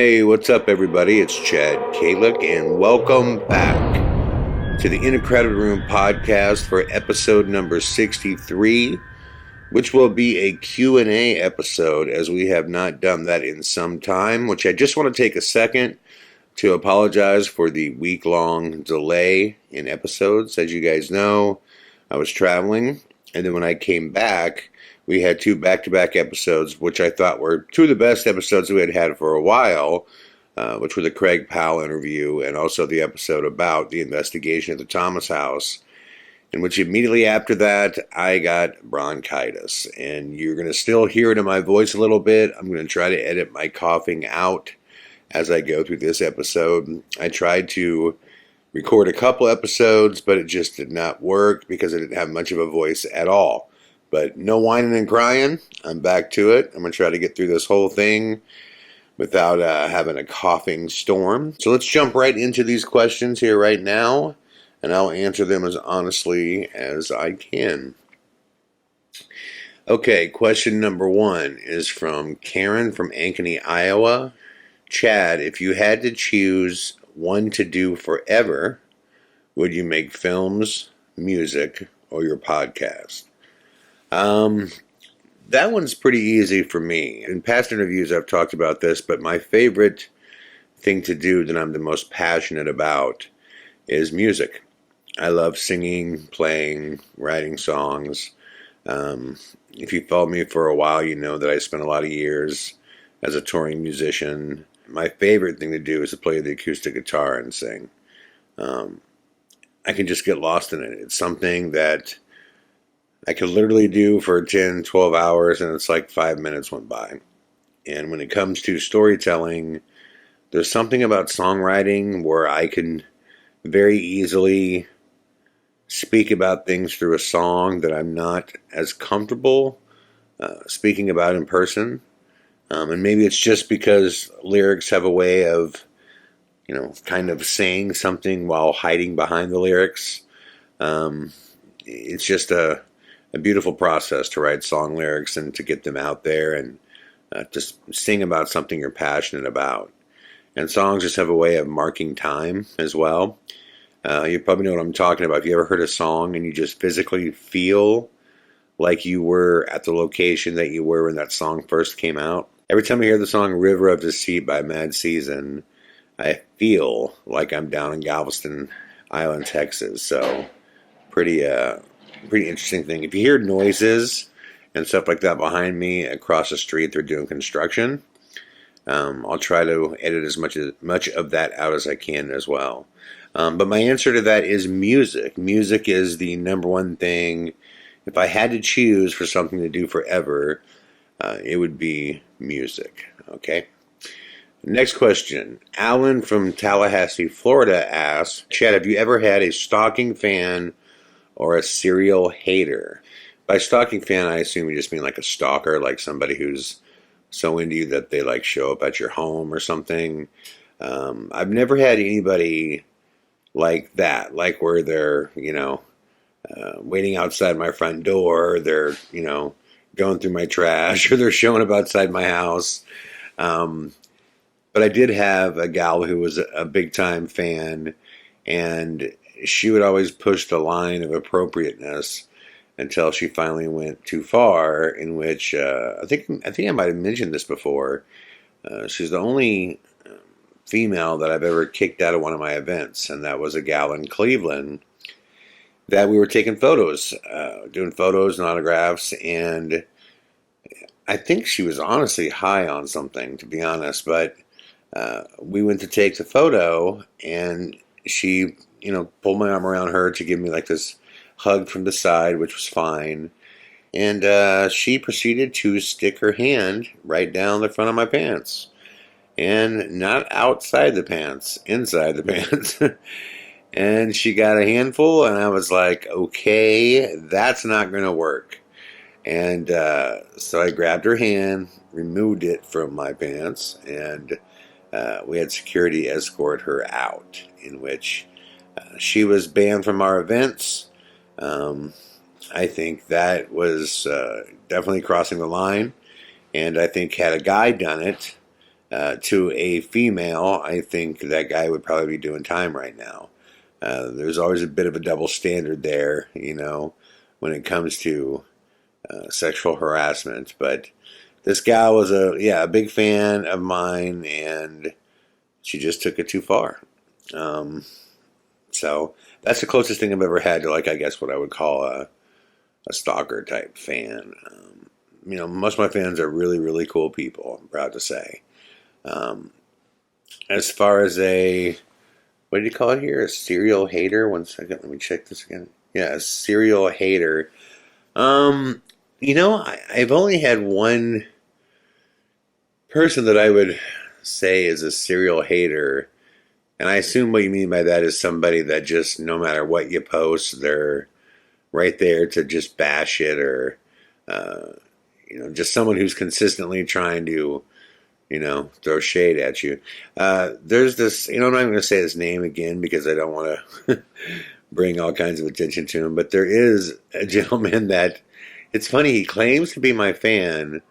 Hey, what's up, everybody? It's Chad Calek, and welcome back to the In a Crowded Room podcast for episode number 63, which will be a Q&A episode, as we have not done that in some time, which I just want to take a second to apologize for the week-long delay in episodes. As you guys know, I was traveling, and then when I came back, we had two back-to-back episodes, which I thought were two of the best episodes we had had for a while, which were the Craig Powell interview and also the episode about the investigation at the Thomas House, in which immediately after that, I got bronchitis. And you're going to still hear it in my voice a little bit. I'm going to try to edit my coughing out as I go through this episode. I tried to record a couple episodes, but it just did not work because I didn't have much of a voice at all. But no whining and crying. I'm back to it. I'm going to try to get through this whole thing without having a coughing storm. So let's jump right into these questions here right now, and I'll answer them as honestly as I can. Okay, question number 1 is from Karen from Ankeny, Iowa. Chad, if you had to choose one to do forever, would you make films, music, or your podcast? That one's pretty easy for me. In past interviews, I've talked about this, but my favorite thing to do that I'm the most passionate about is music. I love singing, playing, writing songs. If you followed me for a while, you know that I spent a lot of years as a touring musician. My favorite thing to do is to play the acoustic guitar and sing. I can just get lost in it. It's something that I could literally do for 10, 12 hours, and it's like 5 minutes went by. And when it comes to storytelling, there's something about songwriting where I can very easily speak about things through a song that I'm not as comfortable speaking about in person. And maybe it's just because lyrics have a way of, kind of saying something while hiding behind the lyrics. It's just a beautiful process to write song lyrics and to get them out there and just sing about something you're passionate about. And songs just have a way of marking time as well. You probably know what I'm talking about. If you ever heard a song and you just physically feel like you were at the location that you were when that song first came out. Every time I hear the song River of Deceit by Mad Season, I feel like I'm down in Galveston Island, Texas. So pretty interesting thing. If you hear noises and stuff like that behind me across the street, they're doing construction. I'll try to edit as much of that out as I can as well. But my answer to that is music. Music is the number one thing. If I had to choose for something to do forever, it would be music. Okay. Next question. Alan from Tallahassee, Florida asks, Chad, have you ever had a stalking fan or a serial hater? By stalking fan, I assume you just mean like a stalker, like somebody who's so into you that they like show up at your home or something. I've never had anybody like that, like where they're, waiting outside my front door, they're, going through my trash, or they're showing up outside my house. But I did have a gal who was a big time fan, and she would always push the line of appropriateness until she finally went too far, in which I think I might have mentioned this before. She's the only female that I've ever kicked out of one of my events, and that was a gal in Cleveland that we were taking photos, doing photos and autographs, and I think she was honestly high on something, to be honest, but we went to take the photo, and she pulled my arm around her to give me like this hug from the side, which was fine. And she proceeded to stick her hand right down the front of my pants. And not outside the pants, inside the pants. And she got a handful, and I was like, okay, that's not going to work. And so I grabbed her hand, removed it from my pants, and we had security escort her out, in which she was banned from our events. I think that was definitely crossing the line, and I think had a guy done it, To a female, I think that guy would probably be doing time right now. There's always a bit of a double standard there, when it comes to sexual harassment. But this gal was a big fan of mine, and she just took it too far. Um, so that's the closest thing I've ever had to, like, I guess what I would call a stalker type fan. Most of my fans are really, really cool people, I'm proud to say. Um, as far as what did you call it here? A serial hater? One second, let me check this again. Yeah, a serial hater. Um, I've only had one person that I would say is a serial hater, and I assume what you mean by that is somebody that just, no matter what you post, they're right there to just bash it, or uh, just someone who's consistently trying to, throw shade at you. There's this, I'm not even going to say his name again because I don't want to bring all kinds of attention to him, but there is a gentleman that, it's funny, he claims to be my fan,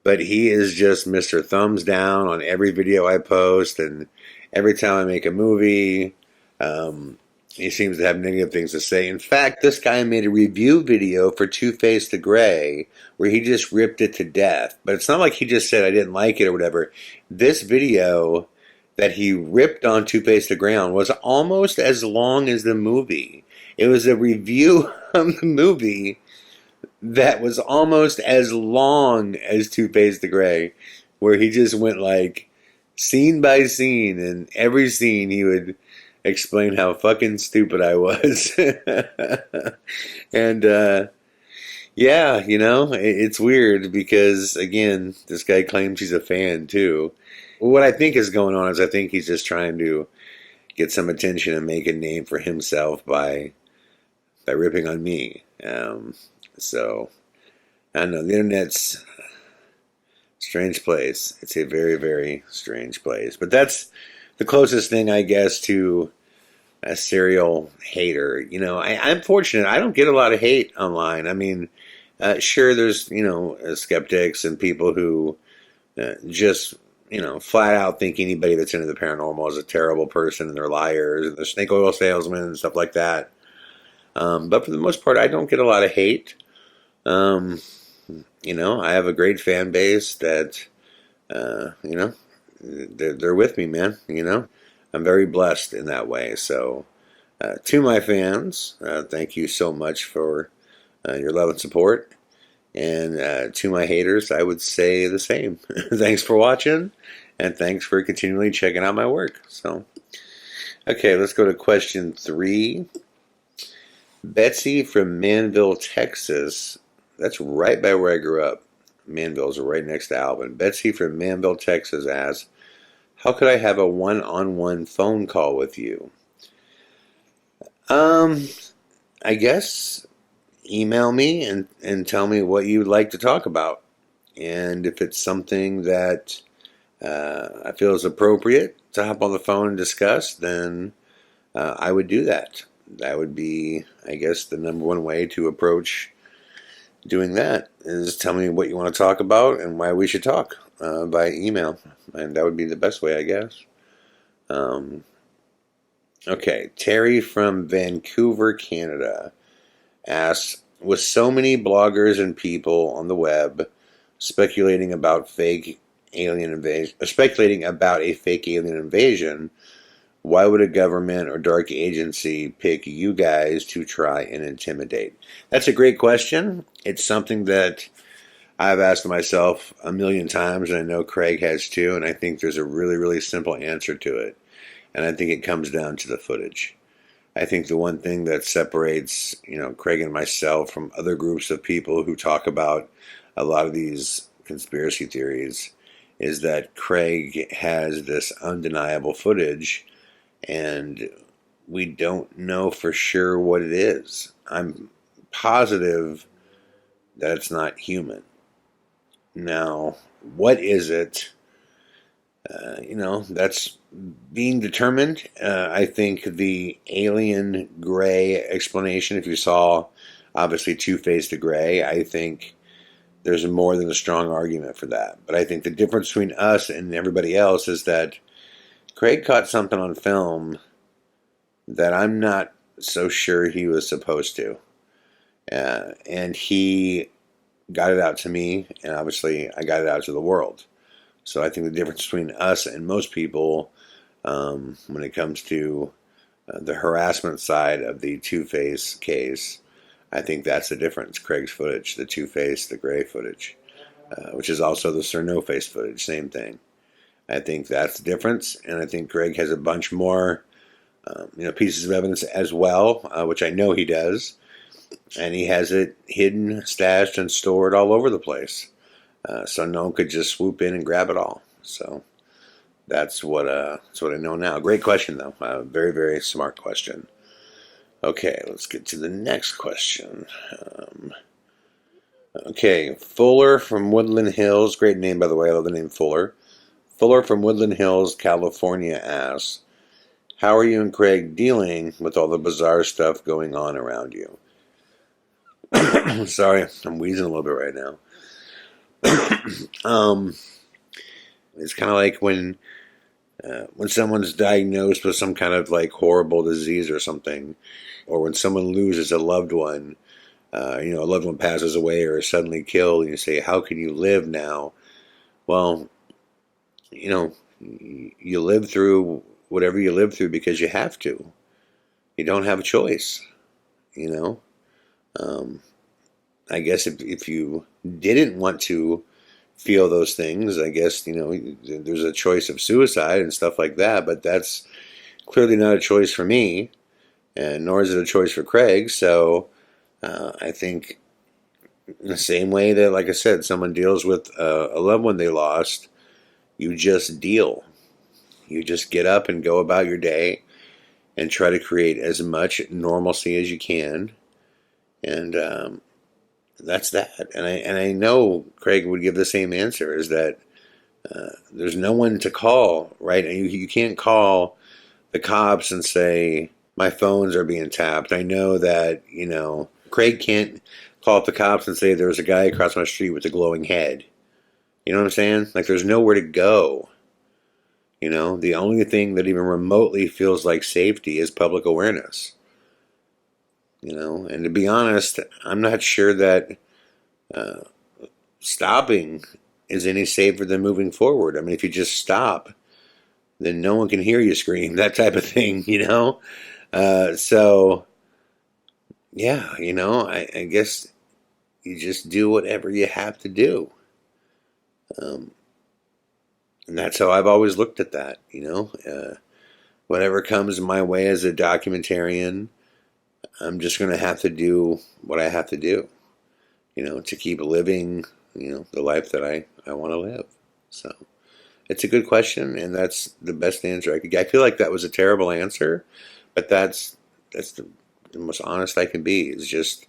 but he is just Mr. Thumbs Down on every video I post, and every time I make a movie, he seems to have negative things to say. In fact, this guy made a review video for Two-Faced the Gray where he just ripped it to death. But it's not like he just said I didn't like it or whatever. This video that he ripped on Two-Faced the Gray on was almost as long as the movie. It was a review of the movie that was almost as long as Two-Faced the Gray, where he just went like scene by scene, and every scene he would explain how fucking stupid I was. And yeah, it's weird because, again, this guy claims he's a fan too. What I think is going on is I think he's just trying to get some attention and make a name for himself by ripping on me. So I don't know, the internet's a strange place. It's a very, very strange place. But that's the closest thing, I guess, to a serial hater. I'm fortunate. I don't get a lot of hate online. I mean, sure, there's, skeptics and people who just, flat out think anybody that's into the paranormal is a terrible person and they're liars and they're snake oil salesmen and stuff like that. But for the most part, I don't get a lot of hate. I have a great fan base that, they're with me, man. I'm very blessed in that way. So, to my fans, thank you so much for your love and support. And to my haters, I would say the same. Thanks for watching, and thanks for continually checking out my work. So, okay, let's go to question 3. Betsy from Manville, Texas. That's right by where I grew up. Manville's right next to Alvin. Betsy from Manville, Texas asks, how could I have a one-on-one phone call with you? I guess email me and tell me what you would like to talk about. And if it's something that I feel is appropriate to hop on the phone and discuss, then I would do that. That would be, I guess, the number one way to approach doing that, is tell me what you want to talk about and why we should talk by email. And that would be the best way, I guess. Okay, Terry from Vancouver, Canada asks, with so many bloggers and people on the web speculating about speculating about a fake alien invasion, why would a government or dark agency pick you guys to try and intimidate? That's a great question. It's something that I've asked myself a million times, and I know Craig has too, and I think there's a really, really simple answer to it. And I think it comes down to the footage. I think the one thing that separates, Craig and myself from other groups of people who talk about a lot of these conspiracy theories is that Craig has this undeniable footage, and we don't know for sure what it is. I'm positive that it's not human. Now, what is it? That's being determined. I think the alien gray explanation, if you saw, obviously, Two-Faced the Gray, I think there's more than a strong argument for that. But I think the difference between us and everybody else is that Craig caught something on film that I'm not so sure he was supposed to. And he got it out to me, and obviously I got it out to the world. So I think the difference between us and most people, when it comes to the harassment side of the Two-Face case, I think that's the difference. Craig's footage, the Two-Face, the gray footage, which is also the Sir No-Face footage, same thing. I think that's the difference, and I think Craig has a bunch more, pieces of evidence as well, which I know he does, and he has it hidden, stashed, and stored all over the place, so no one could just swoop in and grab it all. So that's what I know now. Great question, though. Very, very smart question. Okay, let's get to the next question. Okay, Fuller from Woodland Hills. Great name, by the way. I love the name Fuller. Fuller from Woodland Hills, California asks, how are you and Craig dealing with all the bizarre stuff going on around you? Sorry, I'm wheezing a little bit right now. It's kind of like when someone's diagnosed with some kind of like horrible disease or something, or when someone loses a loved one, a loved one passes away or is suddenly killed, and you say, how can you live now? Well, you live through whatever you live through because you have to. You don't have a choice, I guess if you didn't want to feel those things, I guess, there's a choice of suicide and stuff like that, but that's clearly not a choice for me, and nor is it a choice for Craig. So I think in the same way that, like I said, someone deals with a loved one they lost, you just deal. You just get up and go about your day and try to create as much normalcy as you can, and that's that. And I know Craig would give the same answer: is that there's no one to call, right? You can't call the cops and say my phones are being tapped. I know that Craig can't call up the cops and say there's a guy across my street with a glowing head. You know what I'm saying? Like, there's nowhere to go. The only thing that even remotely feels like safety is public awareness. And to be honest, I'm not sure that stopping is any safer than moving forward. I mean, if you just stop, then no one can hear you scream, that type of thing, So, yeah, I guess you just do whatever you have to do. And that's how I've always looked at that, whatever comes my way as a documentarian, I'm just going to have to do what I have to do, to keep living, the life that I want to live. So it's a good question, and that's the best answer I could get. I feel like that was a terrible answer, but that's the most honest I can be, is just,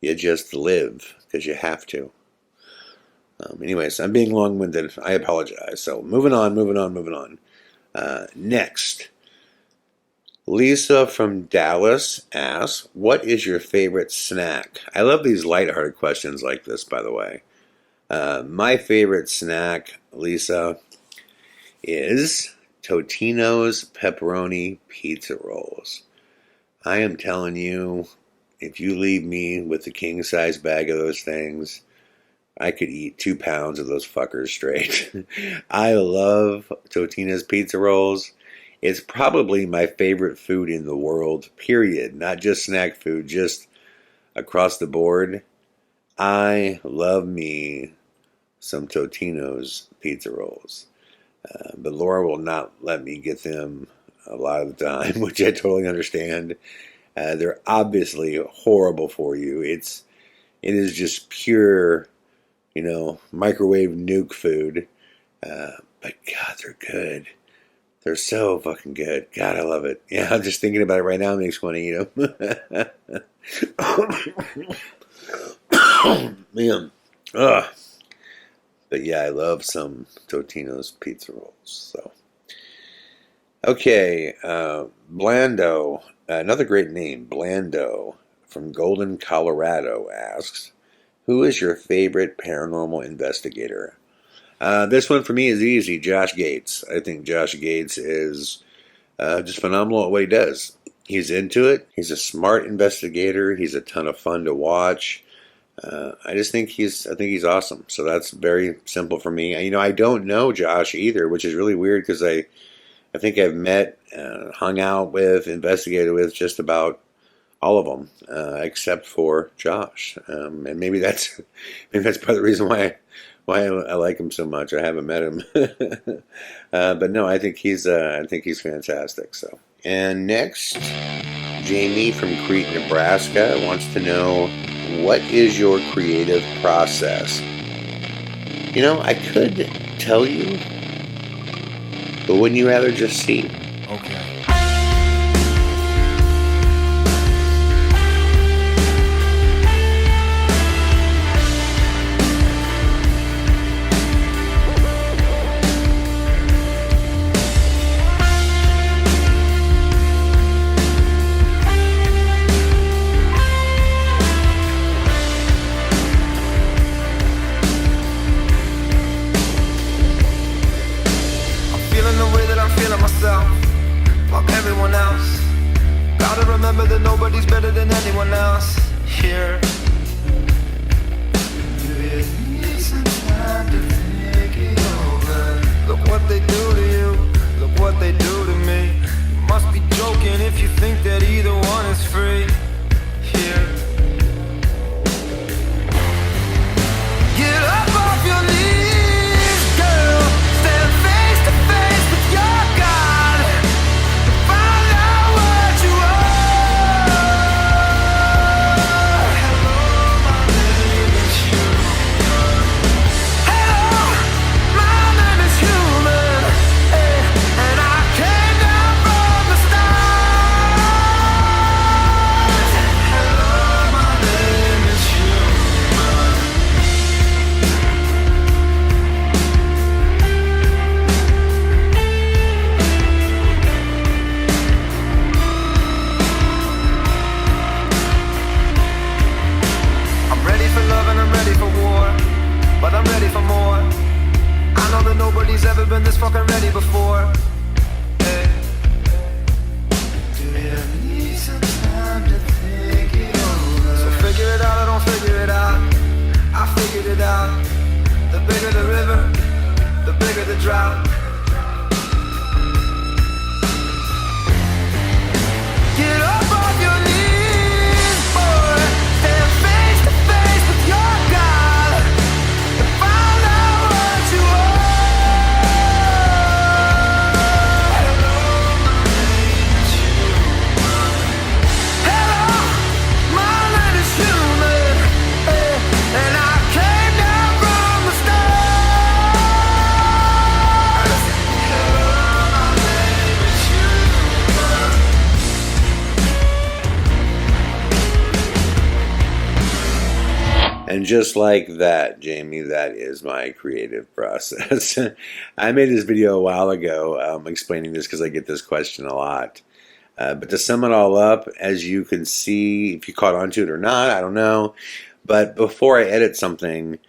you just live because you have to. Anyways, I'm being long-winded. I apologize. So moving on. Next, Lisa from Dallas asks, what is your favorite snack? I love these lighthearted questions like this, by the way. My favorite snack, Lisa, is Totino's pepperoni pizza rolls. I am telling you, if you leave me with the king-size bag of those things, I could eat 2 pounds of those fuckers straight. I love Totino's pizza rolls. It's probably my favorite food in the world, period. Not just snack food, just across the board. I love me some Totino's pizza rolls. But Laura will not let me get them a lot of the time, which I totally understand. They're obviously horrible for you. It is just pure, microwave nuke food. But God, they're good. They're so fucking good. God, I love it. Yeah, I'm just thinking about it right now. It makes me want to eat them. Man. Ugh. But yeah, I love some Totino's pizza rolls. So, okay, Blando, another great name, Blando, from Golden, Colorado, asks, Who is your favorite paranormal investigator? This one for me is easy. Josh Gates. I think Josh Gates is just phenomenal at what he does. He's into it. He's a smart investigator. He's a ton of fun to watch. I think he's awesome. So that's very simple for me. I don't know Josh either, which is really weird because I think I've met, hung out with, investigated with just about all of them, except for Josh. And maybe that's part of the reason why I like him so much. I haven't met him, but no, I think he's fantastic. So, and next, Jamie from Crete, Nebraska wants to know, what is your creative process? I could tell you, but wouldn't you rather just see? Okay. Fuck everyone else. Gotta remember that nobody's better than anyone else here. You need some time to think it over. Look what they do to you, look what they do to me. You must be joking if you think that either one is free here. Get up off your knees, girl. Stand face to face with your God. But I'm ready for more. I know that nobody's ever been this fucking ready before. Hey. Do you need some time to think it over? So figure it out or don't figure it out. I figured it out. The bigger the river, the bigger the drought. Get up off your knees, boy. Stand face to face with your God. And just like that, Jamie, that is my creative process. I made this video a while ago explaining this because I get this question a lot. But to sum it all up, as you can see, if you caught on to it or not, I don't know. But before I edit something,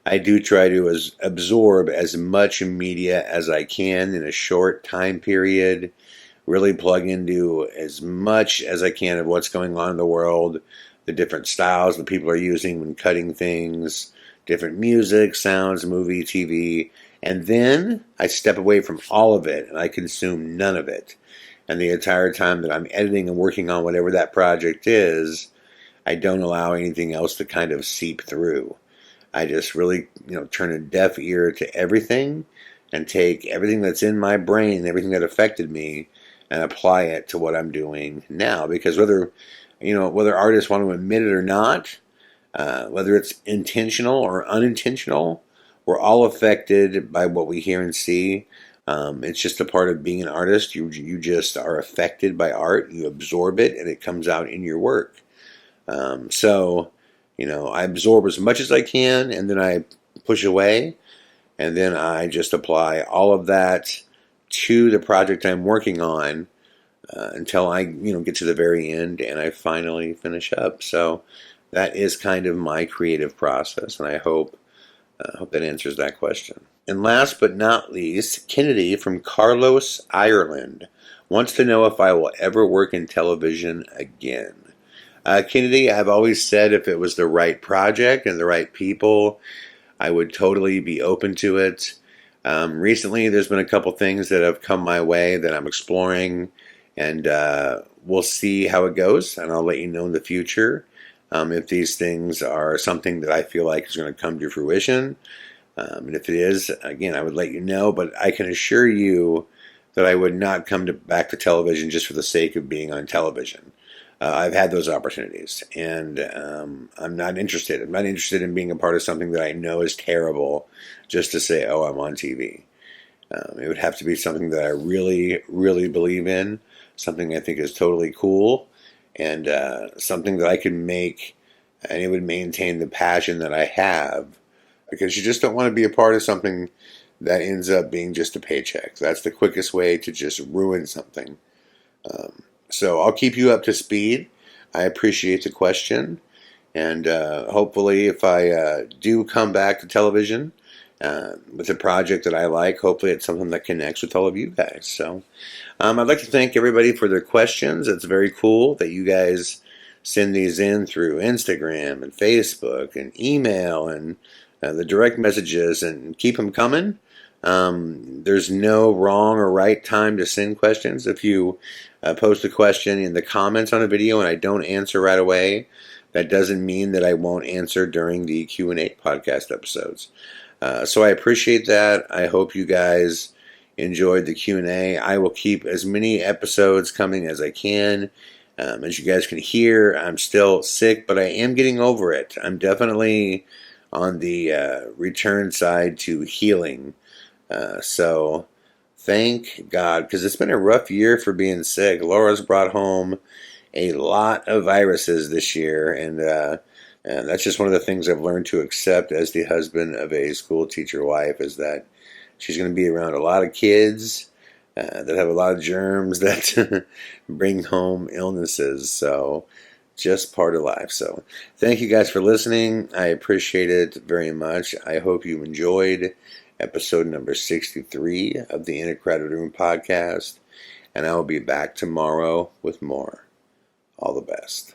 I do try to absorb as much media as I can in a short time period, really plug into as much as I can of what's going on in the world, the different styles that people are using when cutting things, different music, sounds, movie, TV, and then I step away from all of it and I consume none of it. And the entire time that I'm editing and working on whatever that project is, I don't allow anything else to kind of seep through. I just really, turn a deaf ear to everything and take everything that's in my brain, everything that affected me, and apply it to what I'm doing now. Because whether artists want to admit it or not, whether it's intentional or unintentional, we're all affected by what we hear and see. It's just a part of being an artist. You just are affected by art. You absorb it, and it comes out in your work. So I absorb as much as I can, and then I push away, and then I just apply all of that to the project I'm working on. Until I, get to the very end and I finally finish up. So that is kind of my creative process, and I hope that answers that question. And last but not least, Kennedy from Carlos, Ireland, wants to know if I will ever work in television again. Kennedy, I've always said if it was the right project and the right people, I would totally be open to it. Recently, there's been a couple things that have come my way that I'm exploring, and we'll see how it goes, and I'll let you know in the future if these things are something that I feel like is going to come to fruition. And if it is, again, I would let you know, but I can assure you that I would not come back to television just for the sake of being on television. I've had those opportunities, and I'm not interested. I'm not interested in being a part of something that I know is terrible just to say, oh, I'm on TV. It would have to be something that I really, really believe in, something I think is totally cool, and something that I can make, and it would maintain the passion that I have, because you just don't want to be a part of something that ends up being just a paycheck. That's the quickest way to just ruin something. So I'll keep you up to speed. I appreciate the question, and hopefully if I do come back to television with a project that I like, hopefully it's something that connects with all of you guys. So I'd like to thank everybody for their questions. It's very cool that you guys send these in through Instagram and Facebook and email and the direct messages, and keep them coming. There's no wrong or right time to send questions. If you post a question in the comments on a video and I don't answer right away, that doesn't mean that I won't answer during the Q&A podcast episodes. So I appreciate that. I hope you guys enjoyed the Q&A. I will keep as many episodes coming as I can. As you guys can hear, I'm still sick, but I am getting over it. I'm definitely on the return side to healing. So thank God, because it's been a rough year for being sick. Laura's brought home a lot of viruses this year, and that's just one of the things I've learned to accept as the husband of a school teacher wife, is that she's going to be around a lot of kids that have a lot of germs that bring home illnesses. So just part of life. So thank you guys for listening. I appreciate it very much. I hope you enjoyed episode number 63 of the In a Crowded Room podcast, and I will be back tomorrow with more. All the best.